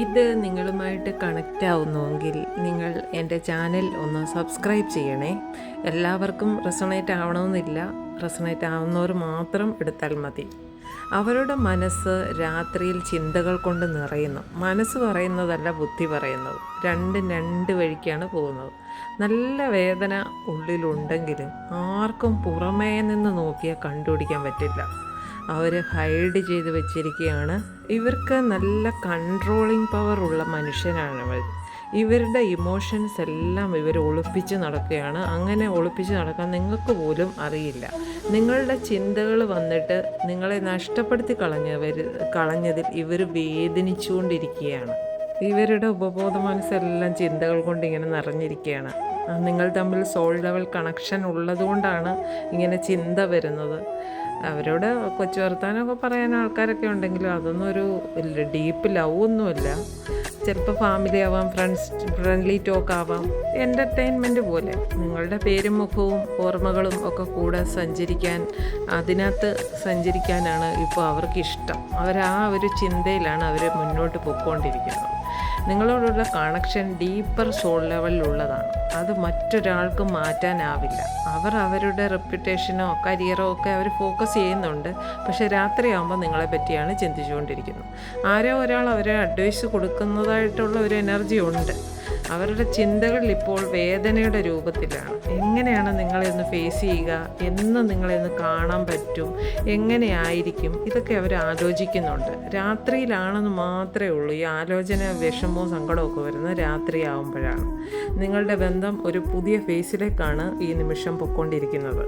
ഇത് നിങ്ങളുമായിട്ട് കണക്റ്റ് ആവുന്നുവെങ്കിൽ നിങ്ങൾ എൻ്റെ ചാനൽ ഒന്ന് സബ്സ്ക്രൈബ് ചെയ്യണേ. എല്ലാവർക്കും റെസണേറ്റ് ആവണമെന്നില്ല, റെസണേറ്റ് ആവുന്നവർ മാത്രം എടുത്താൽ മതി. അവരുടെ മനസ്സ് രാത്രിയിൽ ചിന്തകൾ കൊണ്ട് നിറയുന്നു. മനസ്സ് പറയുന്നതല്ല ബുദ്ധി പറയുന്നത്, രണ്ടും രണ്ട് വഴിക്കാണ് പോകുന്നത്. നല്ല വേദന ഉള്ളിലുണ്ടെങ്കിലും ആർക്കും പുറമേ നിന്ന് നോക്കിയാൽ കണ്ടുപിടിക്കാൻ പറ്റില്ല. അവർ ഹൈഡ് ചെയ്ത് വെച്ചിരിക്കുകയാണ്. ഇവർക്ക് നല്ല കൺട്രോളിങ് പവർ ഉള്ള മനുഷ്യനാണ് അവർ. ഇവരുടെ ഇമോഷൻസ് എല്ലാം ഇവർ ഒളിപ്പിച്ച് നടക്കുകയാണ്. അങ്ങനെ ഒളിപ്പിച്ച് നടക്കാൻ നിങ്ങൾക്ക് പോലും അറിയില്ല. നിങ്ങളുടെ ചിന്തകൾ വന്നിട്ട് നിങ്ങളെ നഷ്ടപ്പെടുത്തി കളഞ്ഞതിൽ ഇവർ വേദനിച്ചുകൊണ്ടിരിക്കുകയാണ്. ഇവരുടെ ഉപബോധ മനസ്സെല്ലാം ചിന്തകൾ കൊണ്ട് ഇങ്ങനെ നിറഞ്ഞിരിക്കുകയാണ്. നിങ്ങൾ തമ്മിൽ സോൾ ലെവൽ കണക്ഷൻ ഉള്ളതുകൊണ്ടാണ് ഇങ്ങനെ ചിന്ത വരുന്നത്. അവരോട് കൊച്ചു വർത്താനമൊക്കെ പറയാൻ ആൾക്കാരൊക്കെ ഉണ്ടെങ്കിലും അതൊന്നും ഒരു ഡീപ്പ് ലവ് ഒന്നുമല്ല. ചിലപ്പോൾ ഫാമിലി ആവാം, ഫ്രണ്ട്ലി ടോക്ക് ആവാം, എൻ്റർടൈൻമെൻറ്റ് പോലെ. നിങ്ങളുടെ പേരും മുഖവും ഓർമ്മകളും ഒക്കെ കൂടെ അതിനകത്ത് സഞ്ചരിക്കാനാണ് ഇപ്പോൾ അവർക്കിഷ്ടം. ആ ഒരു ചിന്തയിലാണ് അവർ മുന്നോട്ട് പോയിക്കൊണ്ടിരിക്കുന്നത്. നിങ്ങളോടുള്ള കണക്ഷൻ ഡീപ്പർ സോൾ ലെവലിലുള്ളതാണ്. അത് മറ്റൊരാൾക്കും മാറ്റാനാവില്ല. അവരുടെ റെപ്യൂട്ടേഷനോ കരിയറോ ഒക്കെ അവർ ഫോക്കസ് ചെയ്യുന്നുണ്ട്. പക്ഷേ രാത്രിയാകുമ്പോൾ നിങ്ങളെ പറ്റിയാണ് ചിന്തിച്ചുകൊണ്ടിരിക്കുന്നത്. ആരോ ഒരാൾ അവരെ അഡ്വൈസ് കൊടുക്കുന്നതായിട്ടുള്ള ഒരു എനർജി ഉണ്ട്. അവരുടെ ചിന്തകൾ ഇപ്പോൾ വേദനയുടെ രൂപത്തിലാണ്. എങ്ങനെയാണ് നിങ്ങളെ ഒന്ന് ഫേസ് ചെയ്യുക, എന്ന് നിങ്ങളെ ഒന്ന് കാണാൻ പറ്റും, എങ്ങനെയായിരിക്കും, ഇതൊക്കെ അവർ ആലോചിക്കുന്നുണ്ട്. രാത്രിയിലാണെന്ന് മാത്രമേ ഉള്ളൂ ഈ ആലോചന, വിഷമവും സങ്കടമൊക്കെ വരുന്നത് രാത്രിയാവുമ്പോഴാണ്. നിങ്ങളുടെ ബന്ധം ഒരു പുതിയ ഫേസിലേക്കാണ് ഈ നിമിഷം പൊയ്ക്കൊണ്ടിരിക്കുന്നത്.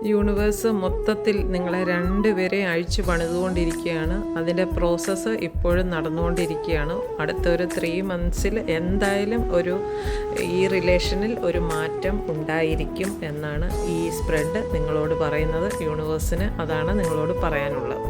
യൂണിവേഴ്സ് മൊത്തത്തിൽ നിങ്ങളെ രണ്ടുപേരെ അഴിച്ചു പണിതുകൊണ്ടിരിക്കുകയാണ്. അതിൻ്റെ പ്രോസസ്സ് ഇപ്പോഴും നടന്നുകൊണ്ടിരിക്കുകയാണ്. അടുത്തൊരു 3 months എന്തായാലും ഈ റിലേഷനിൽ ഒരു മാറ്റം ഉണ്ടായിരിക്കും എന്നാണ് ഈ സ്പ്രെഡ് നിങ്ങളോട് പറയുന്നത്. യൂണിവേഴ്സിന് അതാണ് നിങ്ങളോട് പറയാനുള്ളത്.